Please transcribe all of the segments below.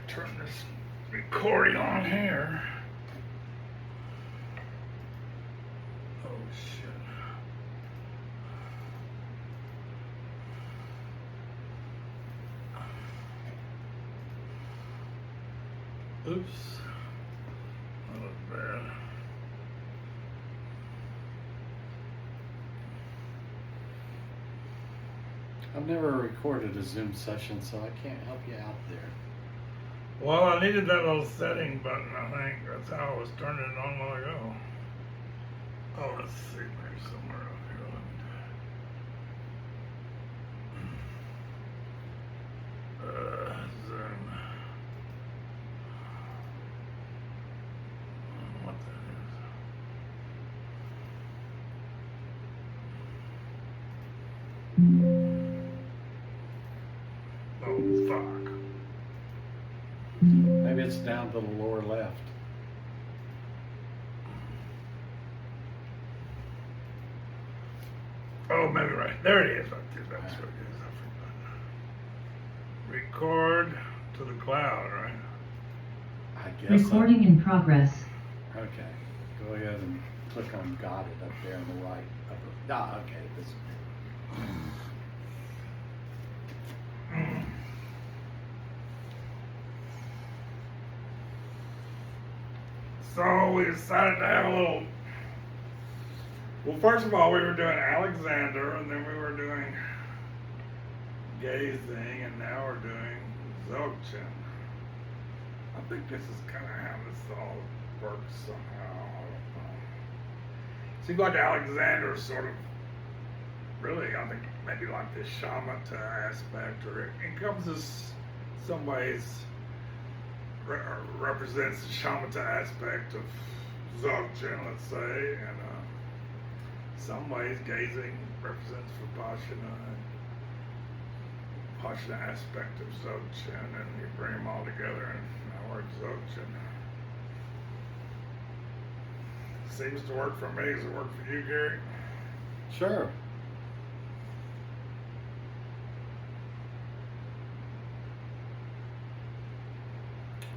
turn this recording on here. Oh shit. Oops. That was bad. I've never recorded a Zoom session, so I can't help you out there. Well, I needed that little setting button, I think. That's how I was turning it on a while ago. Oh, let's see, maybe somewhere up here. Zoom. I don't know what that is. Oh, fuck. Maybe it's down to the lower left. Oh, maybe right. There it is. Right there. That's what it is. I forgot. Record to the cloud, right? I guess. Recording in progress. Okay. Go ahead and click on Got It up there on the right. Okay. This. So we decided to have a little. Well, first of all, we were doing Alexander, and then we were doing Gazing, and now we're doing Dzogchen. I think this is kind of how this all works somehow. I don't know. Seems like Alexander is sort of really, I think, maybe like this shamatha aspect, or it encompasses some ways. Represents the shamatha aspect of Dzogchen, let's say, and some ways Gazing represents Vipassana, Vipassana aspect of Dzogchen, and you bring them all together, and now we're at Dzogchen. Seems to work for me. Does it work for you, Gary? Sure.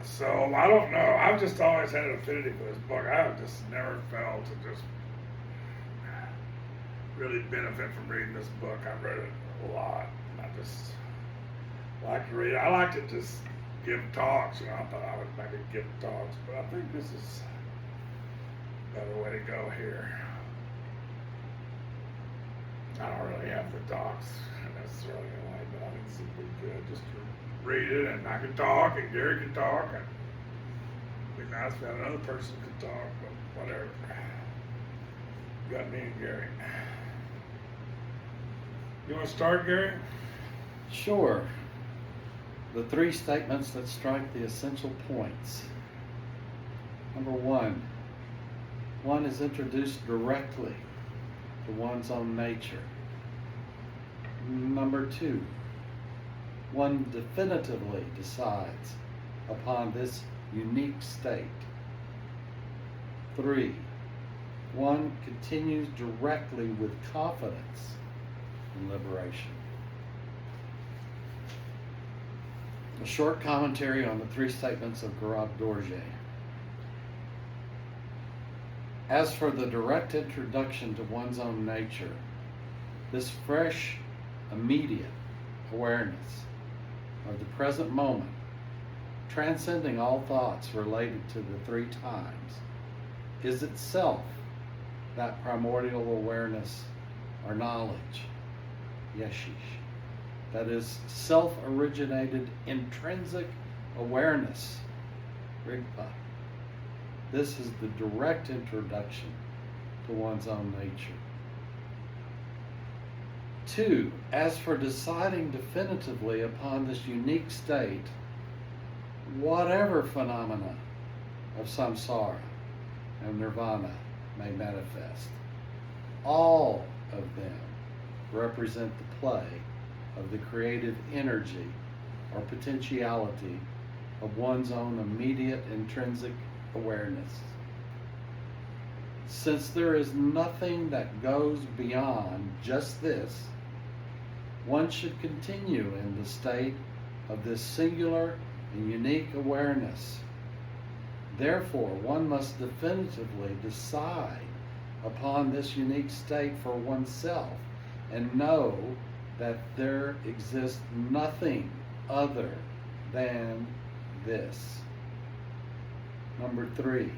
So, I don't know. I've just always had an affinity for this book. I've just never failed to just really benefit from reading this book. I've read it a lot. And I just like to read it. I like to just give talks. I thought I would maybe give talks, but I think this is a better way to go here. I don't really have the talks necessarily anyway, but I think it's pretty good just to read it, and I can talk, and Gary can talk, and it'd be nice if another person could talk, but whatever. You got me and Gary. You want to start, Gary? Sure. The three statements that strike the essential points. Number one is introduced directly to one's own nature. Number two, one definitively decides upon this unique state. 3, one continues directly with confidence in liberation. A short commentary on the three statements of Garab Dorje. As for the direct introduction to one's own nature, this fresh, immediate awareness of the present moment, transcending all thoughts related to the three times, is itself that primordial awareness or knowledge, yeshish, that is self-originated intrinsic awareness, rigpa. This is the direct introduction to one's own nature. 2, as for deciding definitively upon this unique state, whatever phenomena of samsara and nirvana may manifest, all of them represent the play of the creative energy or potentiality of one's own immediate intrinsic awareness. Since there is nothing that goes beyond just this, one should continue in the state of this singular and unique awareness. Therefore, one must definitively decide upon this unique state for oneself and know that there exists nothing other than this. Number 3,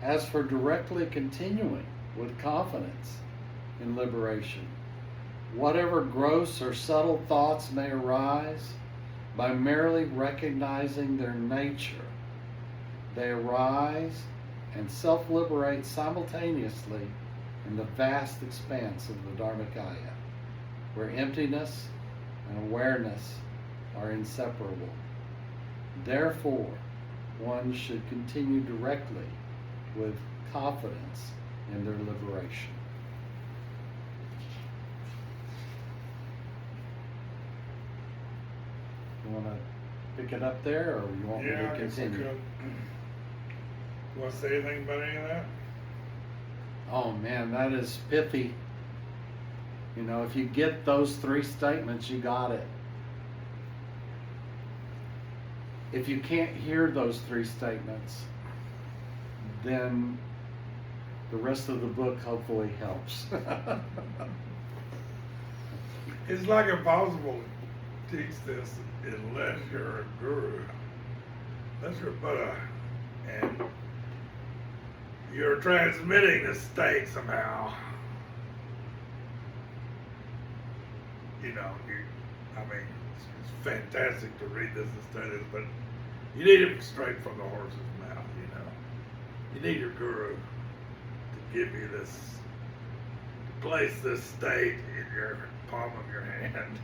as for directly continuing with confidence in liberation, whatever gross or subtle thoughts may arise, by merely recognizing their nature, they arise and self-liberate simultaneously in the vast expanse of the Dharmakaya, where emptiness and awareness are inseparable. Therefore, one should continue directly with confidence in their liberation. You want to pick it up there, or you want me Yeah, to I guess I continue? could. You want to say anything about any of that? Oh man, that is pithy. You know, if you get those 3 statements, you got it. If you can't hear those 3 statements, then the rest of the book hopefully helps. It's like impossible to teach this unless you're a guru, unless you're Buddha, and you're transmitting the state somehow. You know, I mean, it's fantastic to read this and study this, but you need it straight from the horse's mouth, you know. You need your guru to give you this, to place this state in your palm of your hand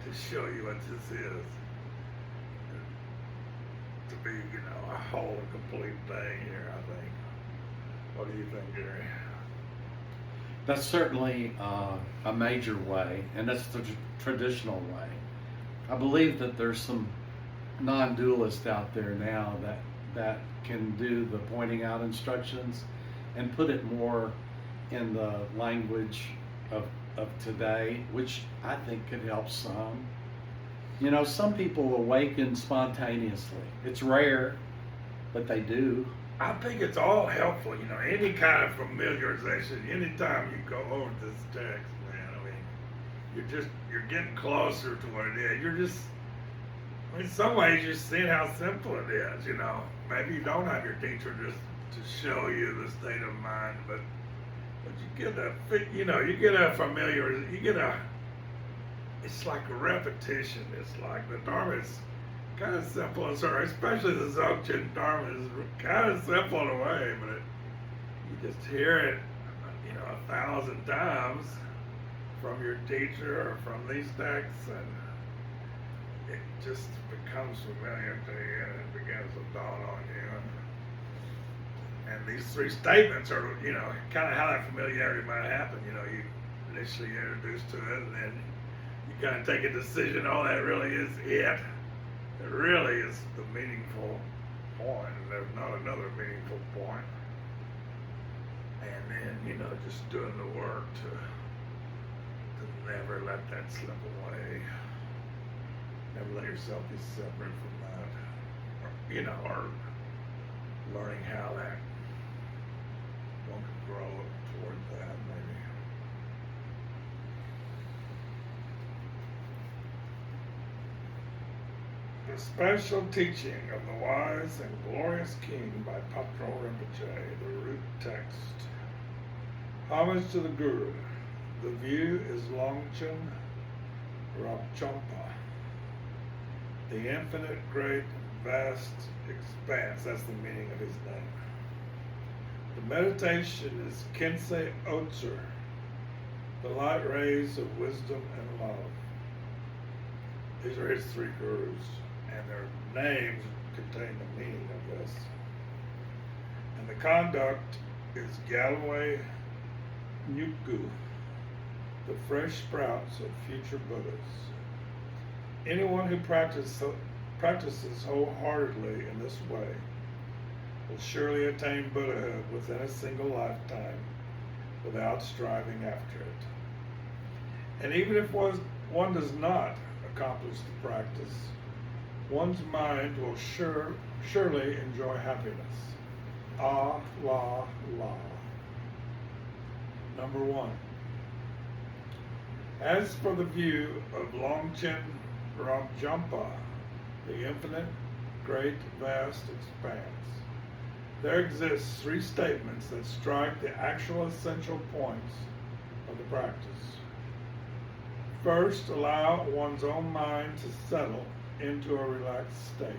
to show you what this is. To be, you know, a whole and complete thing here, I think. What do you think, Gary? That's certainly a major way, and that's the traditional way. I believe that there's some non-dualists out there now that can do the pointing out instructions and put it more in the language of today, which I think could help some. You know, some people awaken spontaneously. It's rare, but they do. I think it's all helpful, you know, any kind of familiarization, anytime you go over this text, man, I mean, you're getting closer to what it is. I mean, in some ways you're seeing how simple it is, you know. Maybe you don't have your teacher just to show you the state of mind, but you get it's like a repetition. It's like the Dharma is kind of simple and sort of, especially the Dzogchen Dharma is kind of simple in a way, but you just hear it, you know, 1,000 times from your teacher or from these texts, and it just becomes familiar to you, and it begins to dawn on you. And these 3 statements are, you know, kind of how that familiarity might happen. You know, you initially get introduced to it, and then you kind of take a decision, oh, that really is it. It really is the meaningful point, and there's not another meaningful point. And then, you know, just doing the work to never let that slip away. Never let yourself be separate from that. Or, you know, or learning how that one can grow toward that, maybe. The Special Teaching of the Wise and Glorious King by Patrul Rinpoche, the root text. Homage to the Guru. The view is Longchen Rabchampa. The infinite, great, vast expanse. That's the meaning of his name. The meditation is Kensei Otsu, the light rays of wisdom and love. These are his 3 gurus, and their names contain the meaning of this. And the conduct is Galway Nyuku, the fresh sprouts of future Buddhas. Anyone who practices wholeheartedly in this way will surely attain Buddhahood within a single lifetime without striving after it. And even if one does not accomplish the practice one's mind will surely enjoy happiness. Ah, la, la. Number 1. As for the view of Longchen Ramjampa, the infinite, great, vast expanse, there exists 3 statements that strike the actual essential points of the practice. First, allow one's own mind to settle into a relaxed state,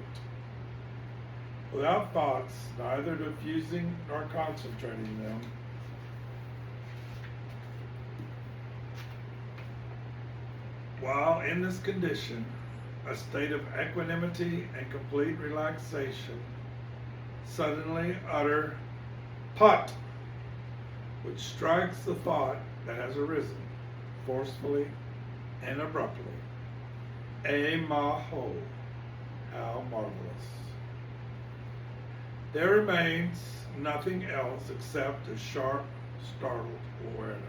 without thoughts, neither diffusing nor concentrating them. While in this condition, a state of equanimity and complete relaxation, suddenly utter "Pat," which strikes the thought that has arisen, forcefully and abruptly. Maho, how marvelous. There remains nothing else except a sharp, startled awareness.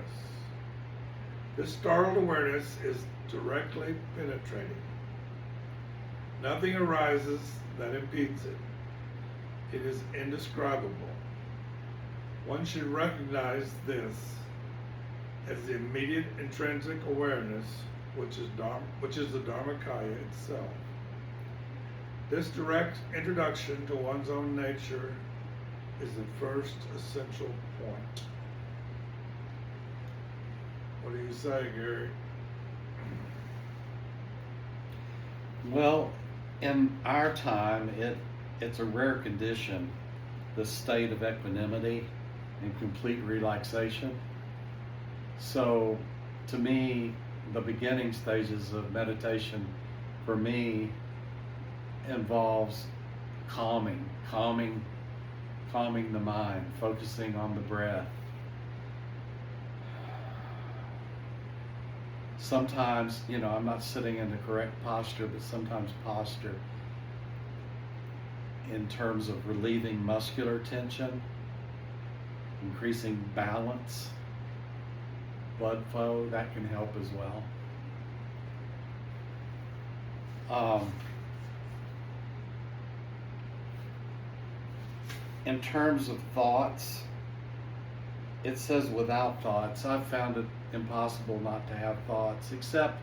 This startled awareness is directly penetrating. Nothing arises that impedes it. It is indescribable. One should recognize this as the immediate intrinsic awareness, which is the Dharmakaya itself. This direct introduction to one's own nature is the first essential point. What do you say, Gary? Well, in our time, it's a rare condition, the state of equanimity and complete relaxation. So, to me, the beginning stages of meditation for me involves calming the mind, focusing on the breath. Sometimes, I'm not sitting in the correct posture, but sometimes posture in terms of relieving muscular tension, increasing balance, blood flow, that can help as well. In terms of thoughts, it says without thoughts. I've found it impossible not to have thoughts, except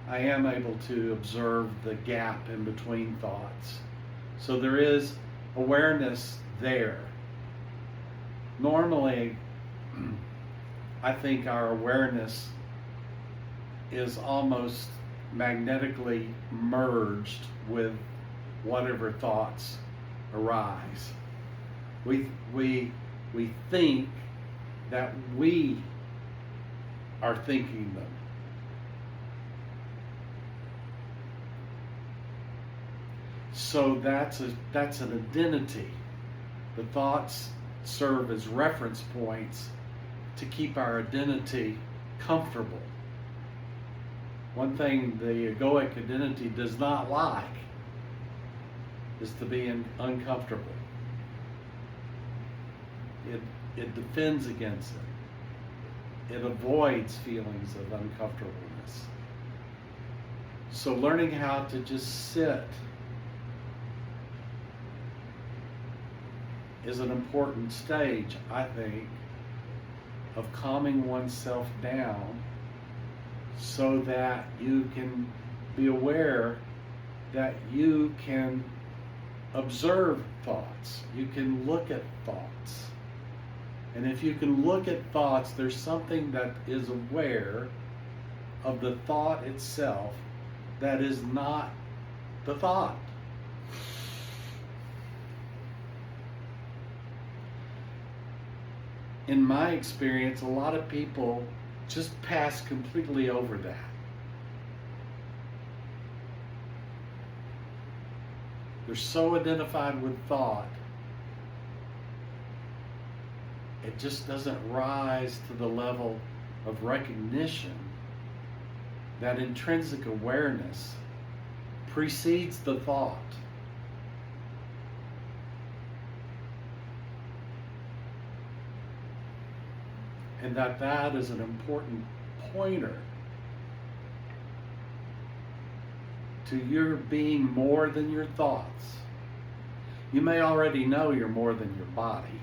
I am able to observe the gap in between thoughts. So there is awareness there. Normally, I think our awareness is almost magnetically merged with whatever thoughts arise. We think that we are thinking them. So that's an identity. The thoughts serve as reference points to keep our identity comfortable. One thing the egoic identity does not like is to be uncomfortable. It defends against it. It avoids feelings of uncomfortableness. So learning how to just sit is an important stage, I think, of calming oneself down so that you can be aware that you can observe thoughts. You can look at thoughts. And if you can look at thoughts, there's something that is aware of the thought itself that is not the thought. In my experience, a lot of people just pass completely over that. They're so identified with thought, it just doesn't rise to the level of recognition that intrinsic awareness precedes the thought. And that is an important pointer to your being more than your thoughts. You may already know you're more than your body.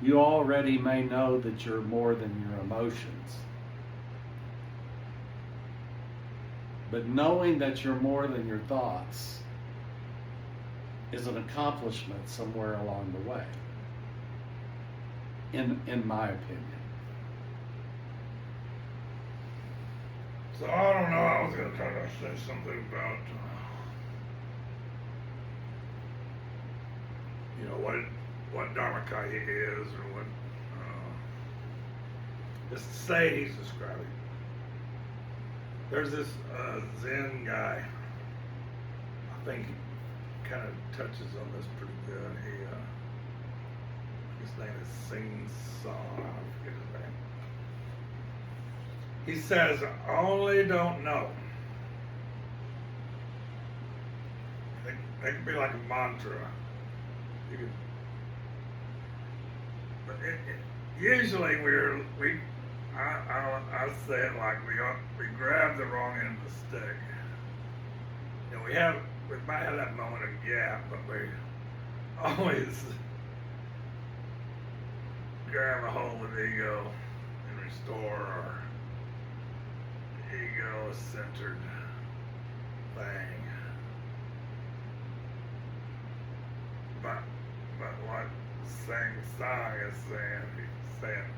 You already may know that you're more than your emotions. But knowing that you're more than your thoughts is an accomplishment somewhere along the way, in my opinion. So I don't know, I was going to try to say something about, what Dharmakaya is, or what, this state he's describing. There's this Zen guy, I think he kind of touches on this pretty good. His name is Sing Song, I forget his name. He says, only don't know. It can be like a mantra. You can, but usually I say it like we grab the wrong end of the stick. We might have that moment of gap, but we always grab a hold of ego and restore our ego-centered thing. But what Sang Song is saying, he's saying,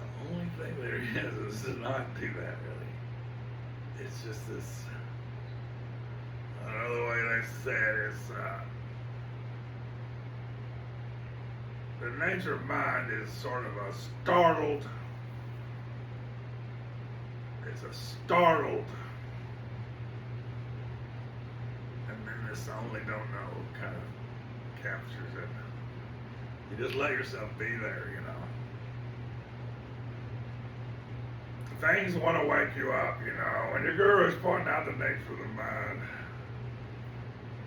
the only thing there is to not do that, really. It's just this, another way they say it is, the nature of mind is sort of a startled, it's a startled, and then this only don't know kind of captures it. You just let yourself be there, Things want to wake you up, When your guru is pointing out the nature of the mind,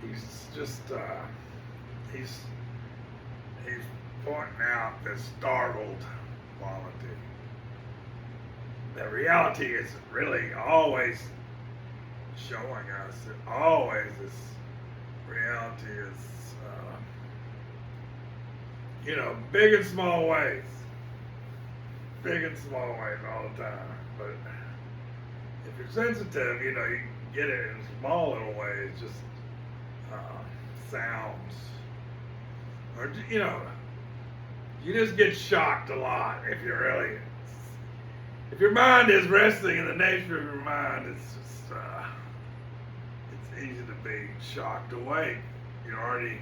he's just, he's pointing out this startled quality. The reality is really always showing us that always this reality is, big and small ways. Big and small ways all the time. But if you're sensitive, you can get it in small little ways, just sounds. Or, you just get shocked a lot if your mind is resting in the nature of your mind, it's just, it's easy to be shocked awake. You're already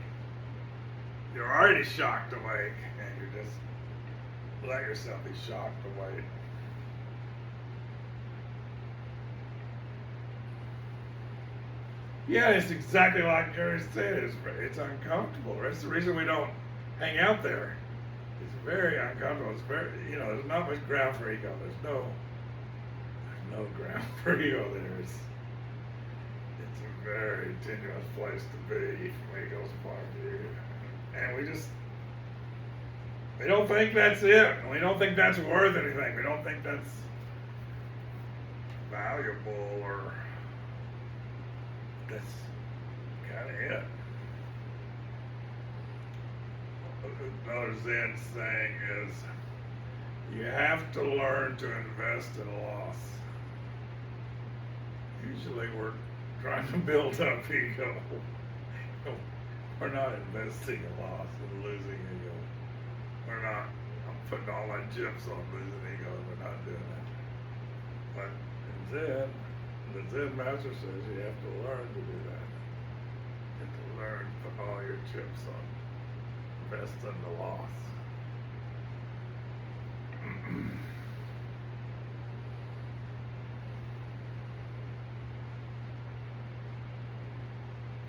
shocked awake, and you just let yourself be shocked awake. Yeah, it's exactly like Jerry said. It's uncomfortable. That's the reason we don't hang out there. It's very uncomfortable. It's very, there's not much ground for ego. There's no ground for ego there. It's a very tenuous place to be from ego's point of view. And we don't think that's it. We don't think that's worth anything. We don't think that's valuable, or that's kind of it. Another Zen saying is, you have to learn to invest in a loss. Usually we're trying to build up ego. We're not investing in loss and losing ego. I'm putting all my chips on losing ego. We're not doing that. But in Zen, the Zen master says you have to learn to do that. You have to learn to put all your chips on. Invest in the loss.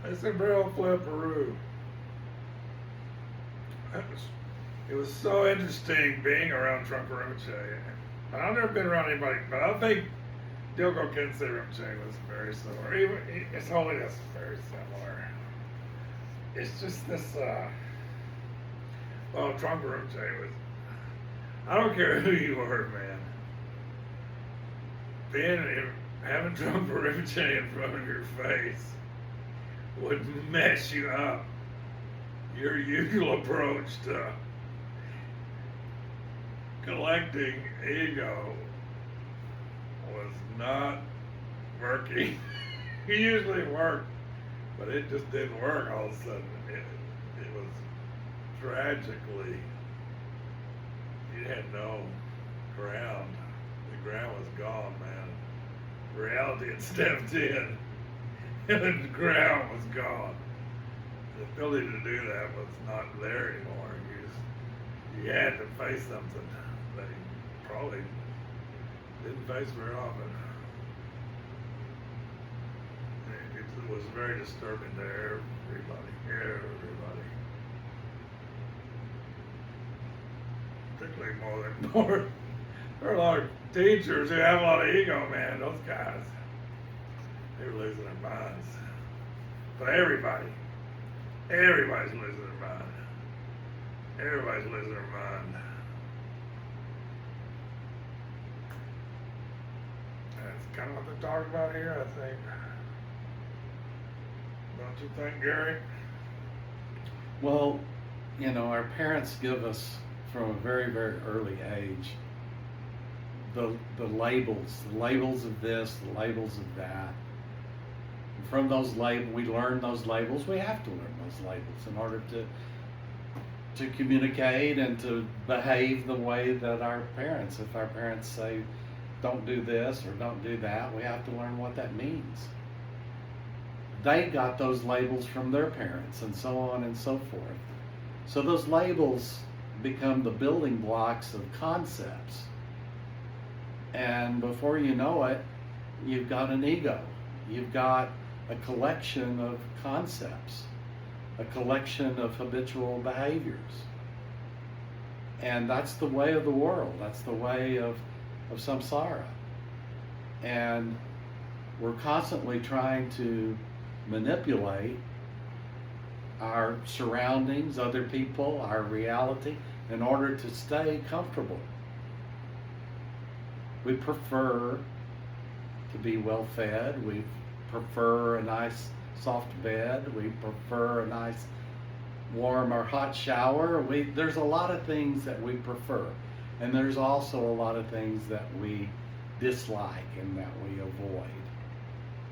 It's in Barrel Flip, Peru. It was so interesting being around Trungpa Rinpoche. And I've never been around anybody, but I think Dilgo Khyentse Rinpoche was very similar. Even his holiness is very similar. It's just this, Trungpa Rinpoche was, I don't care who you were, man. having Trump or everything in front of your face would mess you up. Your usual approach to collecting ego was not working. It usually worked, but it just didn't work all of a sudden. It was tragically, you had no ground. The ground was gone, man. Reality had stepped in, and the ground was gone. The ability to do that was not there anymore. You had to face something that you probably didn't face very often. It was very disturbing to everybody. Particularly more. There are a lot of teachers who have a lot of ego, man. Those guys, they were losing their minds. But everybody's losing their mind. Everybody's losing their mind. That's kind of what they're talking about here, I think. Don't you think, Gary? Well, you know, our parents give us from a very, very early age the labels of this, the labels of that. And from those labels, we learn those labels. We have to learn those labels in order to communicate and to behave the way that our parents, if our parents say, don't do this or don't do that, we have to learn what that means. They got those labels from their parents and so on and so forth. So those labels become the building blocks of concepts. And before you know it, you've got an ego. You've got a collection of concepts, a collection of habitual behaviors. And that's the way of the world. That's the way of samsara. And we're constantly trying to manipulate our surroundings, other people, our reality, in order to stay comfortable. We prefer to be well fed. We prefer a nice soft bed. We prefer a nice warm or hot shower. There's a lot of things that we prefer. And there's also a lot of things that we dislike and that we avoid.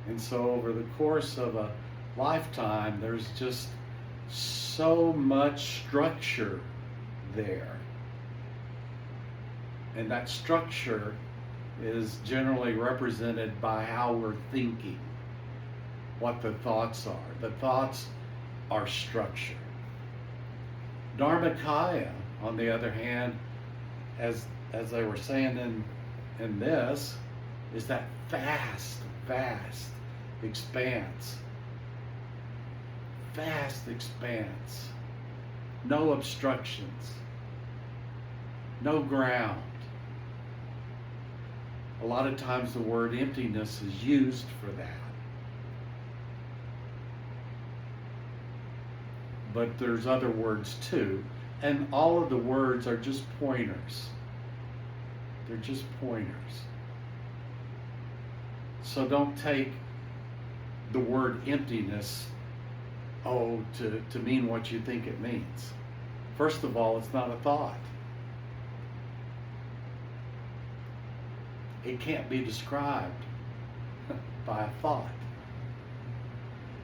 And so over the course of a lifetime, there's just so much structure there. And that structure is generally represented by how we're thinking, what the thoughts are. The thoughts are structure. Dharmakaya, on the other hand, as they were saying in this, is that vast expanse. Vast expanse. No obstructions. No ground. A lot of times the word emptiness is used for that. But there's other words too. And all of the words are just pointers. They're just pointers. So don't take the word emptiness, to mean what you think it means. First of all, it's not a thought. It can't be described by a thought.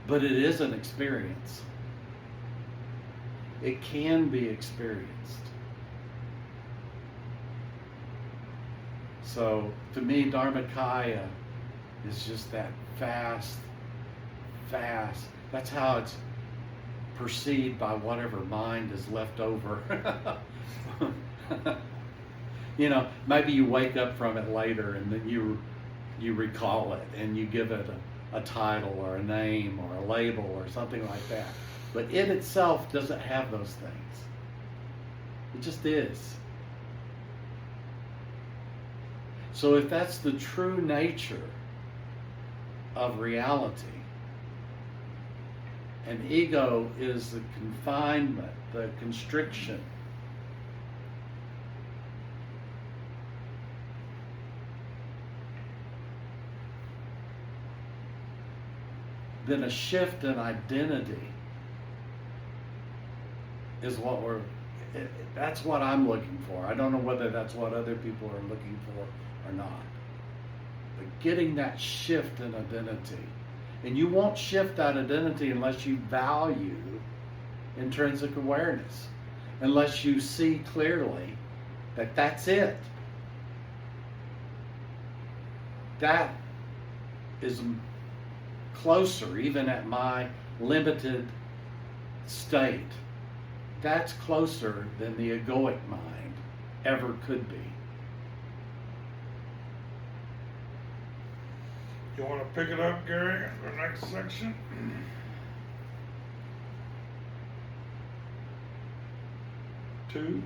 But it is an experience. It can be experienced. So to me, Dharmakaya is just that vast. That's how it's perceived by whatever mind is left over. You know, maybe you wake up from it later and then you recall it and you give it a title or a name or a label or something like that. But it itself doesn't have those things. It just is. So if that's the true nature of reality, and ego is the confinement, the constriction, then a shift in identity is what that's what I'm looking for. I don't know whether that's what other people are looking for or not. But getting that shift in identity. And you won't shift that identity unless you value intrinsic awareness, unless you see clearly that that's it. That is closer, even at my limited state. That's closer than the egoic mind ever could be. You want to pick it up, Gary, in the next section? 2.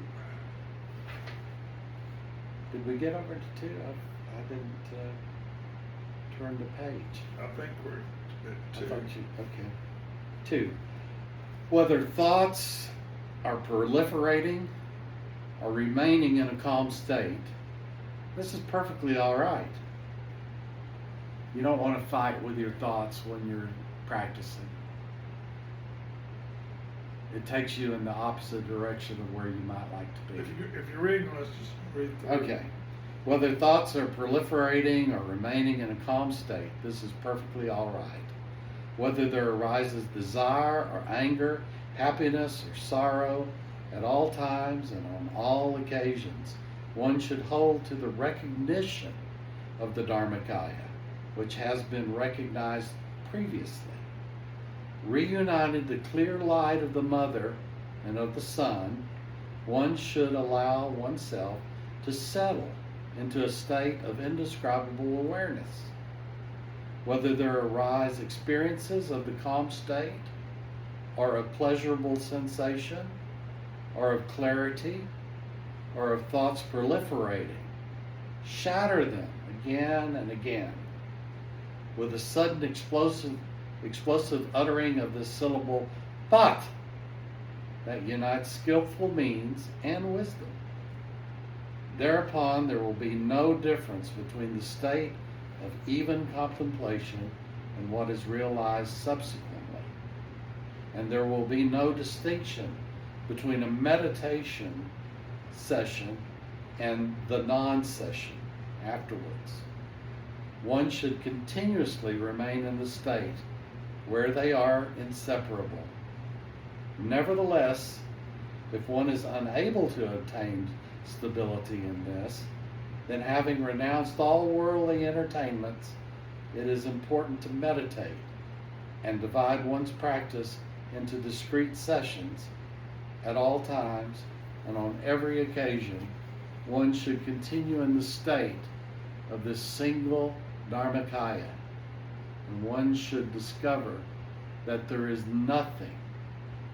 Did we get over to 2? I didn't turn the page. I think we're at 2. I thought okay. 2. Whether thoughts are proliferating or remaining in a calm state, this is perfectly all right. You don't want to fight with your thoughts when you're practicing. It takes you in the opposite direction of where you might like to be. If you're reading, let's just read through. Okay. Whether thoughts are proliferating or remaining in a calm state, this is perfectly all right. Whether there arises desire or anger, happiness or sorrow, at all times and on all occasions, one should hold to the recognition of the Dharmakaya, which has been recognized previously. Reunited the clear light of the mother and of the son, one should allow oneself to settle into a state of indescribable awareness. Whether there arise experiences of the calm state, or of pleasurable sensation, or of clarity, or of thoughts proliferating, shatter them again and again. With a sudden explosive uttering of the syllable "but" that unites skillful means and wisdom. Thereupon there will be no difference between the state of even contemplation and what is realized subsequently. And there will be no distinction between a meditation session and the non-session afterwards. One should continuously remain in the state where they are inseparable. Nevertheless, if one is unable to attain stability in this, then having renounced all worldly entertainments, it is important to meditate and divide one's practice into discrete sessions at all times, and on every occasion one should continue in the state of this single Dharmakaya, and one should discover that there is nothing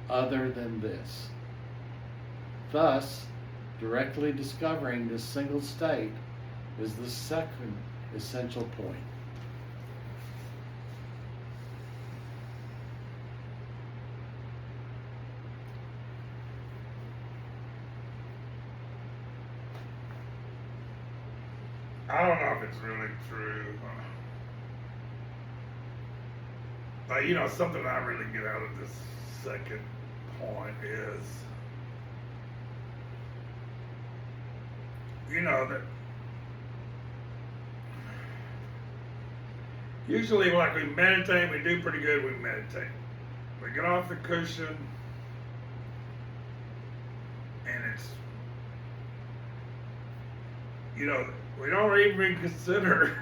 other than this. Thus, directly discovering this single state is the second essential point. I don't know if it's really true. But something I really get out of this second point is, that usually like we meditate, we do pretty good, we meditate. We get off the cushion and it's, we don't even consider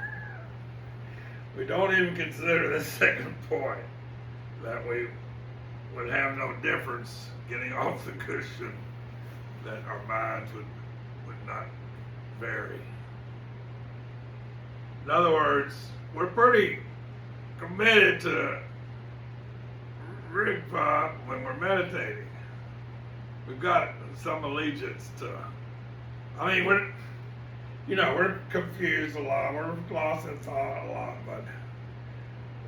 the second point, that we would have no difference getting off the cushion, that our minds would not vary. In other words, we're pretty committed to Rigpa when we're meditating. We've got some allegiance to, we're confused a lot, we're lost in thought a lot, but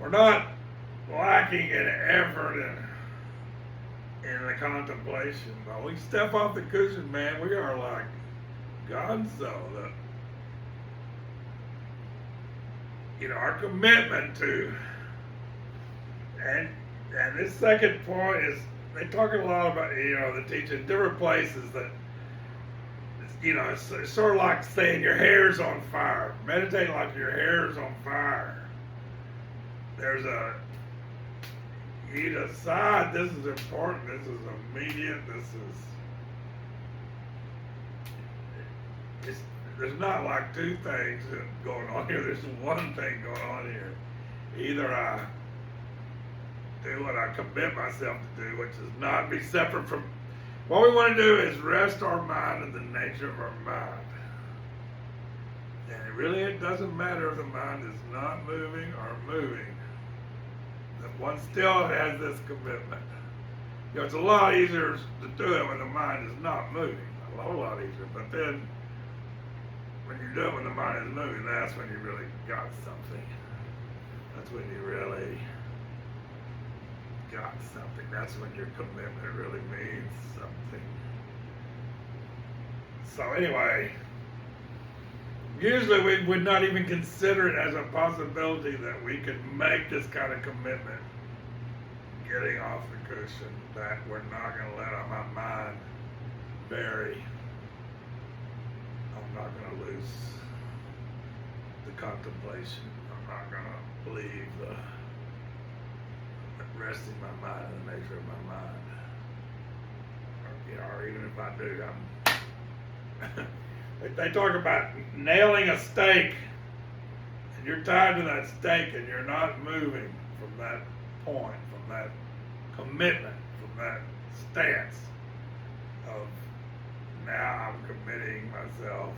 we're not lacking in effort in the contemplation. But we step off the cushion, man, we are like Gonzo. Our commitment to and this second point is they talk a lot about the teaching different places that it's sort of like saying your hair's on fire. Meditate like your hair's on fire. There's you decide this is important, this is immediate, there's not like two things going on here, there's one thing going on here. Either I do what I commit myself to do, which is not be separate from, what we want to do is rest our mind in the nature of our mind. And it doesn't matter if the mind is not moving or moving. That one still has this commitment. It's a lot easier to do it when the mind is not moving. A whole lot easier. But then, when you do it when the mind is moving, that's when you really got something. That's when you really got something. That's when your commitment really means something. So anyway, usually we would not even consider it as a possibility that we could make this kind of commitment getting off the cushion, that we're not going to let my mind vary. I'm not going to lose the contemplation. I'm not going to leave the resting my mind in the nature of my mind. Or even if I do, they talk about nailing a stake, and you're tied to that stake and you're not moving from that point, from that commitment, from that stance of now I'm committing myself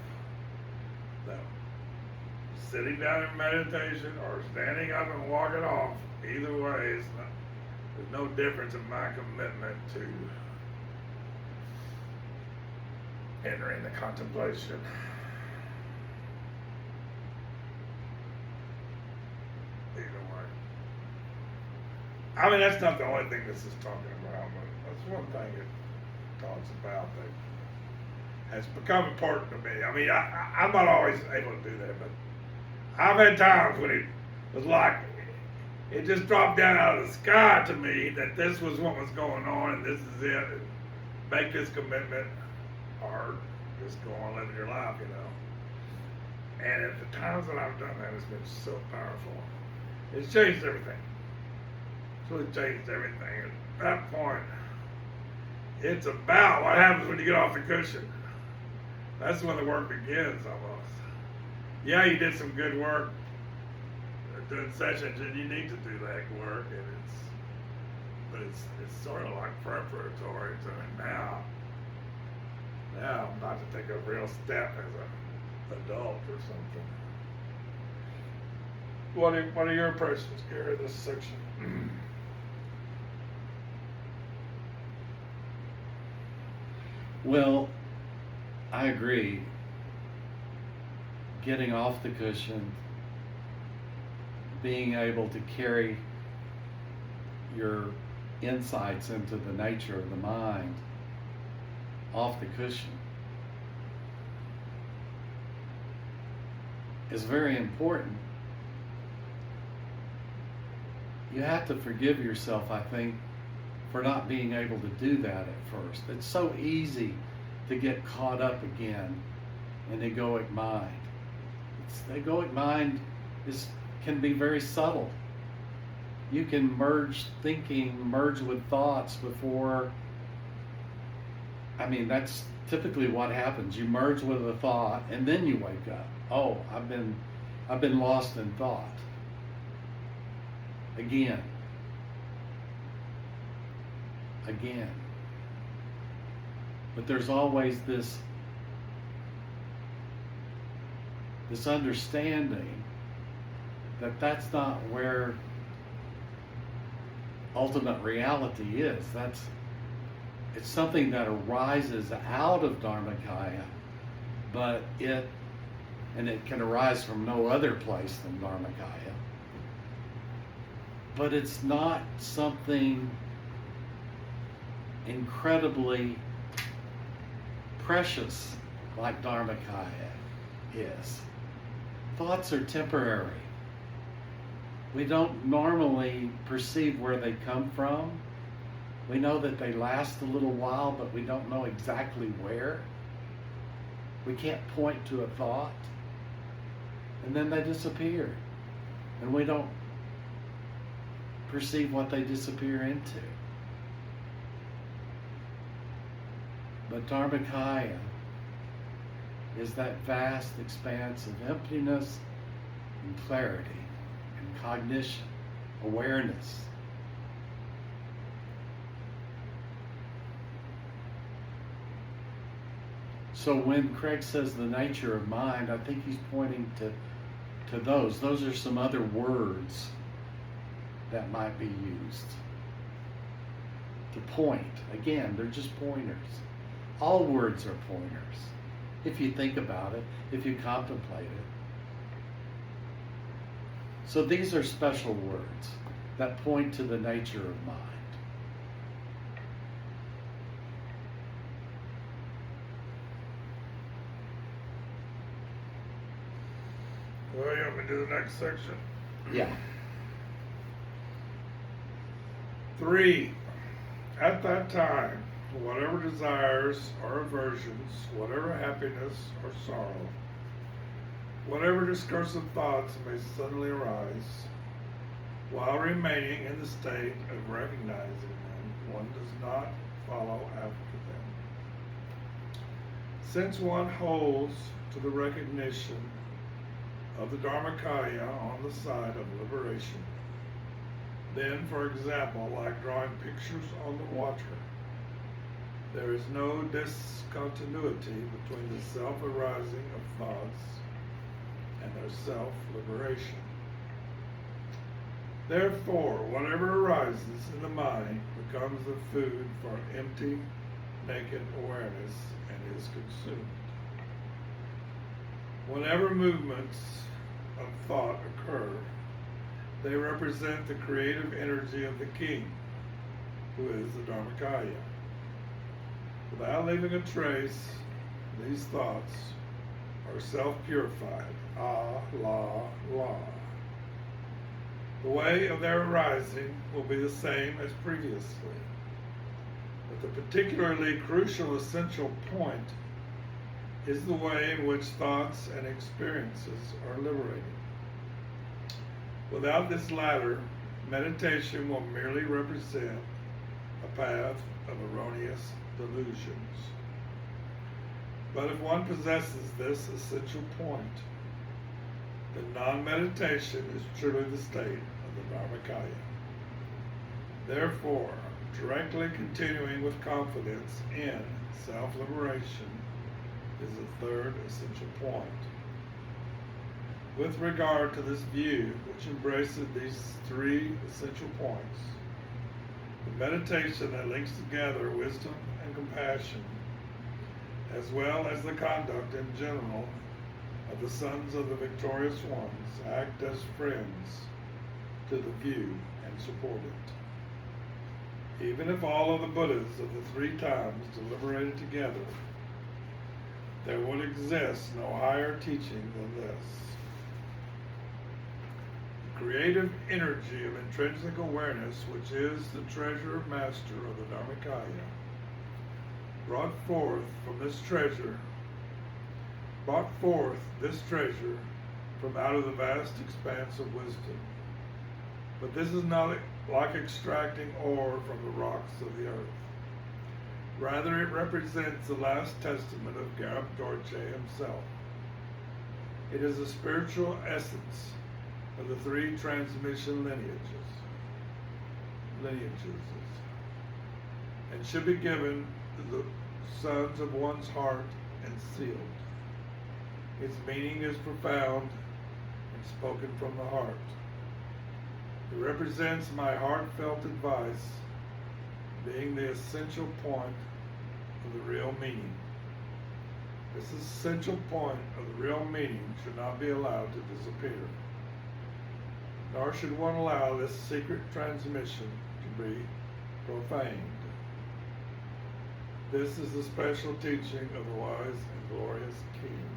that sitting down in meditation or standing up and walking off, either way, there's no difference in my commitment to entering the contemplation. Either way. I mean, that's not the only thing this is talking about, but that's one thing it talks about that has become important to me. I mean, I'm not always able to do that, but I've had times when it was like, it just dropped down out of the sky to me that this was what was going on and this is it. And make this commitment or just go on living your life, And at the times that I've done that, it's been so powerful. It's changed everything. It's really changed everything. At that point, it's about what happens when you get off the cushion. That's when the work begins almost. Yeah, you did some good work doing sessions, and you need to do that work, but it's sort of like preparatory to now I'm about to take a real step as an adult or something. What are your impressions, Gary, of this section? Well, I agree. Getting off the cushion, being able to carry your insights into the nature of the mind off the cushion is very important. You have to forgive yourself, I think, for not being able to do that at first. It's so easy to get caught up again in egoic mind. The egoic mind can be very subtle. You can merge with thoughts before. I mean, that's typically what happens. You merge with a thought and then you wake up. Oh, I've been lost in thought. Again. But there's always this understanding that that's not where ultimate reality is. It's something that arises out of Dharmakaya, but it can arise from no other place than Dharmakaya. But it's not something incredibly precious like Dharmakaya is. Thoughts are temporary. We don't normally perceive where they come from. We know that they last a little while, but we don't know exactly where. We can't point to a thought. And then they disappear. And we don't perceive what they disappear into. But Dharmakaya is that vast expanse of emptiness and clarity and cognition, awareness. So when Craig says the nature of mind, I think he's pointing to those. Those are some other words that might be used to point. Again, they're just pointers. All words are pointers, if you think about it, if you contemplate it. So these are special words that point to the nature of mind. Well, you want me to do the next section? Yeah. 3. At that time, whatever desires or aversions, whatever happiness or sorrow, whatever discursive thoughts may suddenly arise, while remaining in the state of recognizing them, one does not follow after them. Since one holds to the recognition of the Dharmakaya on the side of liberation, then, for example, like drawing pictures on the water, there is no discontinuity between the self-arising of thoughts and their self-liberation. Therefore, whatever arises in the mind becomes the food for empty, naked awareness and is consumed. Whenever movements of thought occur, they represent the creative energy of the king, who is the Dharmakaya. Without leaving a trace, these thoughts are self-purified. Ah, la, la. The way of their arising will be the same as previously, but the particularly crucial essential point is the way in which thoughts and experiences are liberated. Without this latter, meditation will merely represent a path of erroneous delusions. But if one possesses this essential point, then non-meditation is truly the state of the Dharmakaya. Therefore, directly continuing with confidence in self-liberation is the third essential point. With regard to this view, which embraces these 3 essential points, the meditation that links together wisdom and compassion, as well as the conduct in general of the sons of the victorious ones, act as friends to the view and support it. Even if all of the Buddhas of the 3 times deliberated together, there would exist no higher teaching than this. The creative energy of intrinsic awareness, which is the treasure master of the Dharmakaya, brought forth this treasure from out of the vast expanse of wisdom. But this is not like extracting ore from the rocks of the earth. Rather, it represents the last testament of Garab Dorje himself. It is the spiritual essence of the 3 transmission lineages, and should be given to the sons of one's heart and sealed. Its meaning is profound and spoken from the heart. It represents my heartfelt advice, being the essential point of the real meaning. This essential point of the real meaning should not be allowed to disappear, nor should one allow this secret transmission to be profaned. This is the special teaching of the wise and glorious King.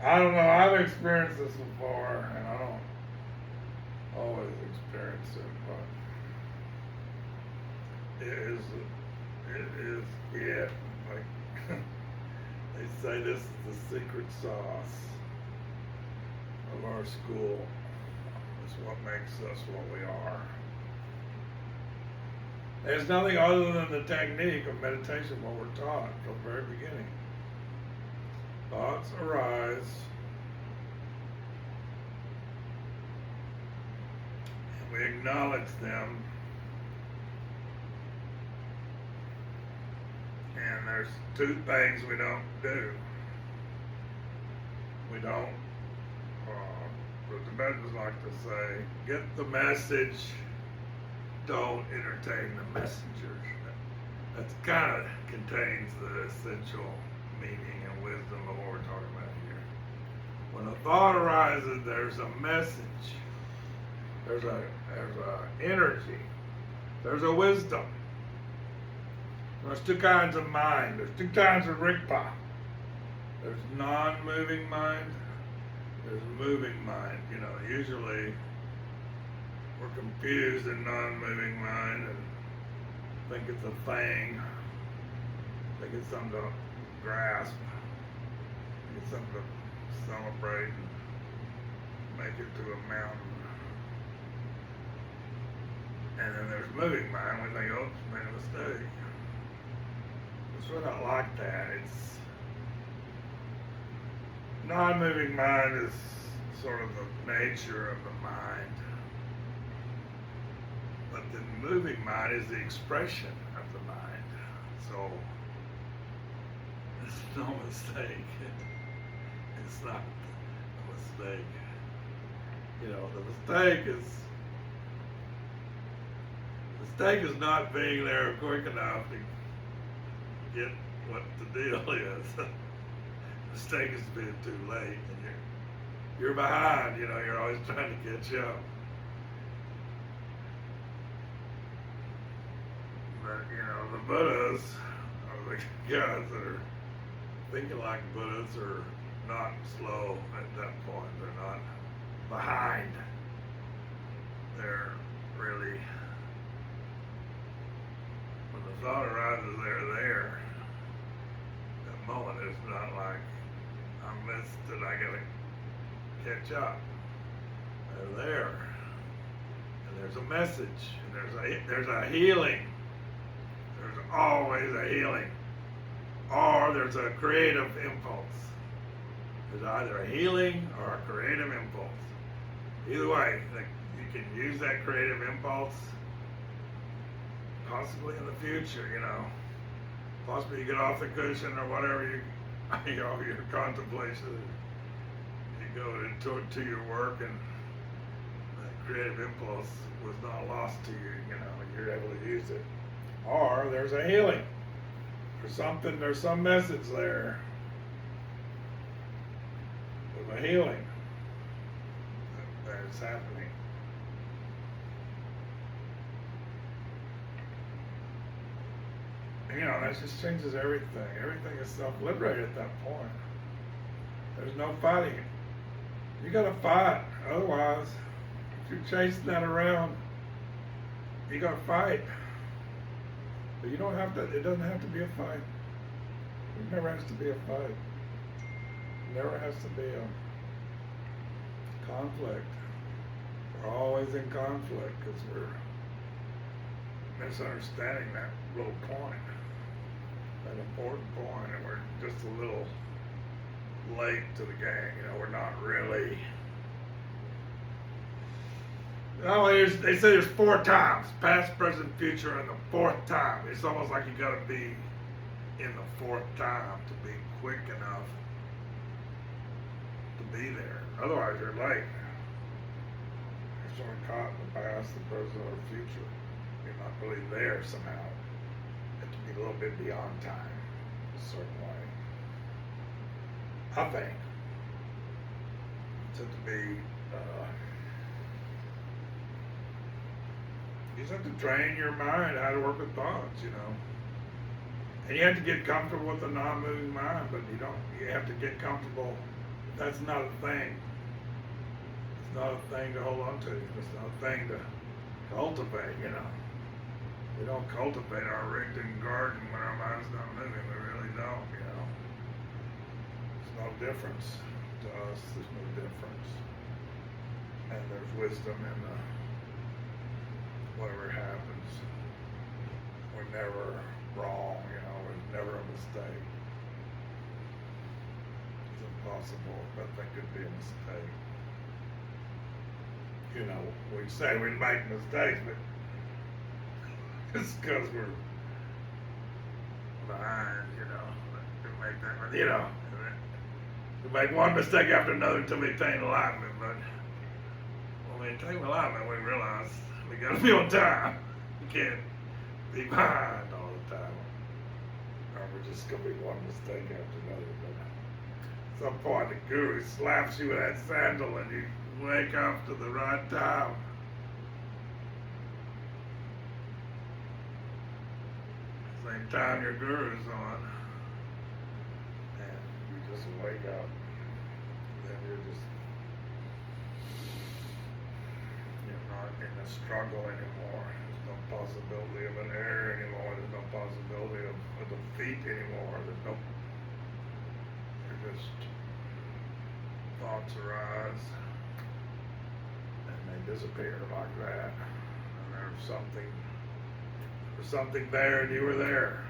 I don't know. I've experienced this before, and I don't always experience it, but yeah. Like they say, this is the secret sauce of our school. It's what makes us what we are. There's nothing other than the technique of meditation, what we're taught from the very beginning. Thoughts arise, and we acknowledge them, and there's two things we don't do. We don't, the Tibetans like to say, get the message, don't entertain the messengers. That kind of contains the essential meaning and wisdom of what we're talking about here. When a thought arises, there's a message, there's a energy, there's a wisdom. There's two kinds of mind. There's two kinds of Rigpa. There's non-moving mind. There's moving mind. You know, usually we're confused in non-moving mind and think it's a thing. Think it's something to grasp. Think it's something to celebrate and make it to a mountain. And then there's moving mind. We think, oh, it's made a mistake. It's really not like that. It's non-moving mind is sort of the nature of the mind. But the moving mind is the expression of the mind. So it's no mistake. It's not a mistake. You know, the mistake is not being there quick enough to get what the deal is. The mistake is being too late, and you're behind. You know, you're always trying to catch up. But you know, the Buddhas, or the guys that are thinking like Buddhas, are not slow at that point. They're not behind. They're really, when the thought arises, they're there. That moment is not like, I missed it, I gotta catch up. They're there. And there's a message, and there's a healing. There's always a healing. Or there's a creative impulse. There's either a healing or a creative impulse. Either way, you can use that creative impulse possibly in the future, you know. Possibly you get off the cushion or whatever, you know, your contemplation, you go to your work, and that creative impulse was not lost to you, you know, and you're able to use it. Or there's a healing. There's some message there. There's a healing that is happening. You know, that just changes everything. Everything is self-liberated at that point. There's no fighting. You gotta fight. Otherwise, if you're chasing that around, you gotta fight. But you don't have to, it doesn't have to be a fight. It never has to be a fight. It never has to be a conflict. We're always in conflict because we're misunderstanding that little point, that important point, and we're just a little late to the game. You know, we're not really. No, they say there's 4 times, past, present, future, and the 4th time. It's almost like you gotta be in the 4th time to be quick enough to be there. Otherwise, you're late. You're sort of caught in the past, the present, or the future. You're not really there somehow. You have to be a little bit beyond time, a certain way. I think. To be. You just have to train your mind how to work with thoughts, you know. And you have to get comfortable with the non-moving mind, but you have to get comfortable that's not a thing. It's not a thing to hold on to. It's not a thing to cultivate, you know. We don't cultivate our Rigdon garden when our mind's not moving. We really don't, you know. There's no difference to us. There's no difference. And there's wisdom in whatever happens. We're never wrong, you know. There's never a mistake. It's impossible that there could be a mistake. You know, we say we make mistakes, but it's because we're behind, you know. We make that, you know, we make one mistake after another until we attain alignment. But when we attain alignment, we realize we gotta be on time. You can't be behind all the time, or we're just gonna be one mistake after another. But at some point, the guru slaps you with that sandal, and you wake up to the right time. Same time your guru's on, and you just wake up, and then you're not in a struggle anymore. There's no possibility of an error anymore. There's no possibility of a defeat anymore. You're just, thoughts arise, and they disappear like that, and there's something there and you were there.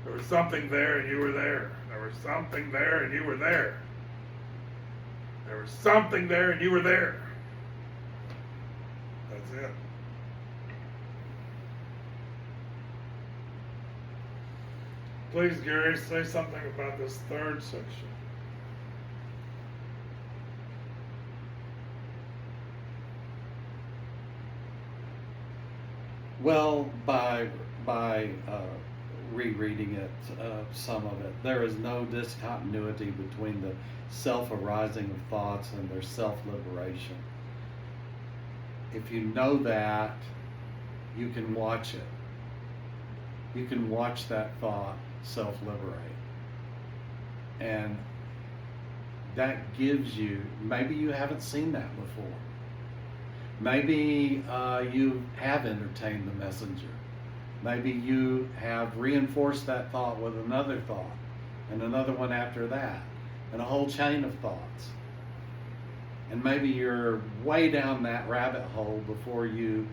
There was something there and you were there. There was something there and you were there. There was something there and you were there. That's it. Please, Gary, say something about this third section. Well, by rereading it, some of it, there is no discontinuity between the self-arising of thoughts and their self-liberation. If you know that, you can watch it. You can watch that thought self-liberate. And that gives you, maybe you haven't seen that before. Maybe you have entertained the messenger. Maybe you have reinforced that thought with another thought, and another one after that, and a whole chain of thoughts. And maybe you're way down that rabbit hole before you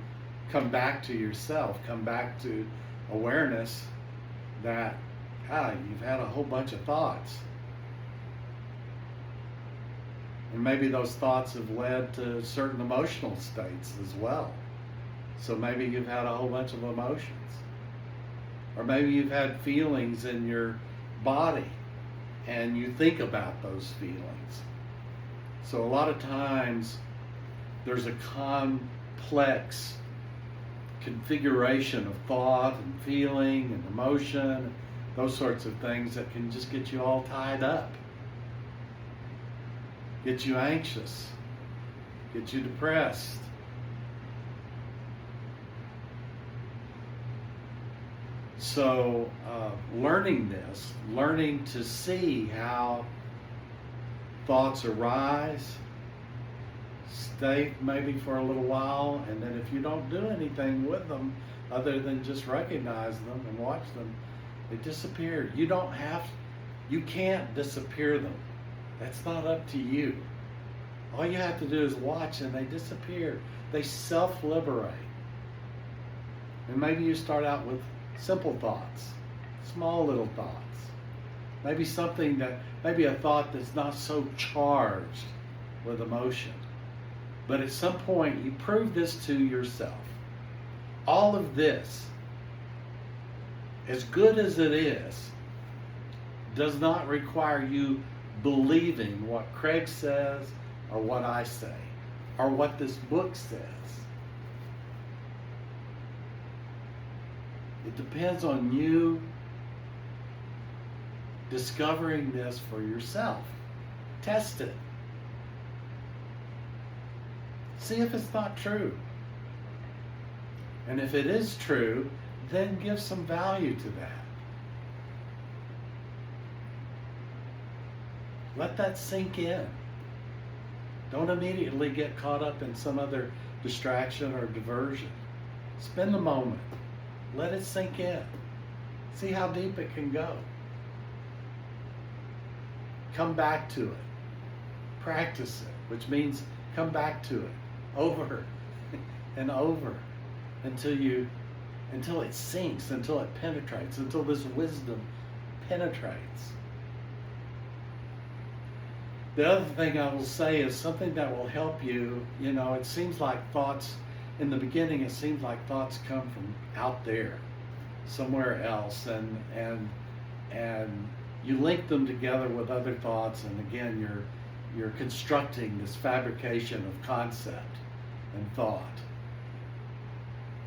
come back to yourself, come back to awareness that, you've had a whole bunch of thoughts. And maybe those thoughts have led to certain emotional states as well. So maybe you've had a whole bunch of emotions. Or maybe you've had feelings in your body and you think about those feelings. So a lot of times there's a complex configuration of thought and feeling and emotion, those sorts of things that can just get you all tied up. Get you anxious, get you depressed. So learning this, learning to see how thoughts arise, stay maybe for a little while, and then if you don't do anything with them other than just recognize them and watch them, they disappear. You can't disappear them. That's not up to you. All you have to do is watch and they disappear. They self-liberate. And maybe you start out with simple thoughts, small little thoughts. Maybe maybe a thought that's not so charged with emotion. But at some point you prove this to yourself. All of this, as good as it is, does not require you believing what Craig says or what I say or what this book says. It depends on you discovering this for yourself. Test it. See if it's not true. And if it is true, then give some value to that. Let that sink in. Don't immediately get caught up in some other distraction or diversion. Spend the moment. Let it sink in. See how deep it can go. Come back to it. Practice it, which means come back to it over and over until it sinks, until it penetrates, until this wisdom penetrates. The other thing I will say is something that will help you. It seems like thoughts, in the beginning, it seems like thoughts come from out there, somewhere else, and you link them together with other thoughts, and again, you're constructing this fabrication of concept and thought.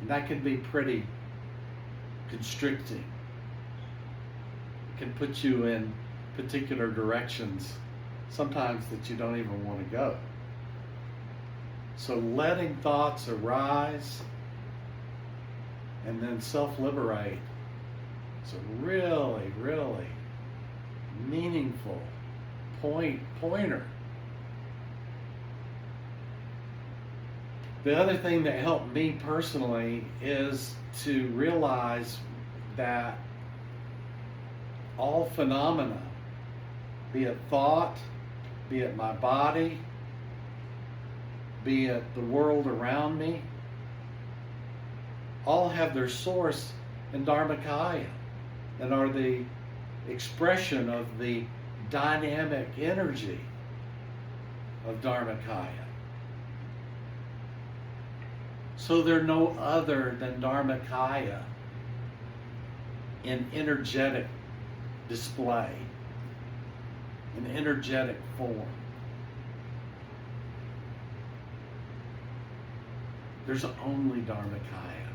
And that can be pretty constricting. It can put you in particular directions, sometimes that you don't even want to go. So letting thoughts arise and then self-liberate is a really, really meaningful pointer. The other thing that helped me personally is to realize that all phenomena, be it thought, be it my body, be it the world around me, all have their source in Dharmakaya and are the expression of the dynamic energy of Dharmakaya. So they're no other than Dharmakaya in energetic display, in energetic form. There's only Dharmakaya.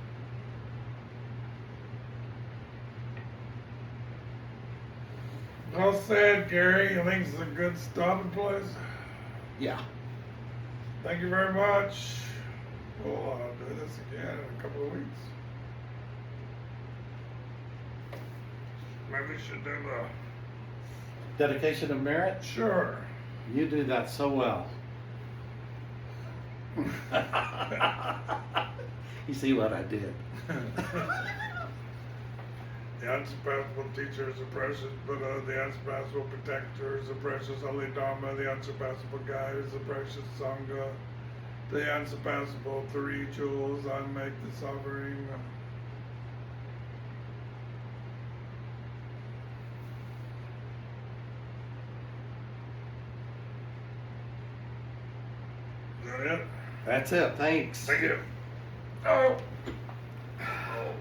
Well said, Gary. You think it's a good stopping place? Yeah. Thank you very much. We'll do this again in a couple of weeks. Maybe we should do the... Dedication of merit? Sure. You do that so well. You see what I did? The unsurpassable teacher is a precious Buddha, the unsurpassable protector is a precious holy Dharma, the unsurpassable guide is a precious Sangha, the unsurpassable three jewels I make this offering. Is that it? That's it. Thanks. Thank you. Oh. Oh.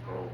Oh.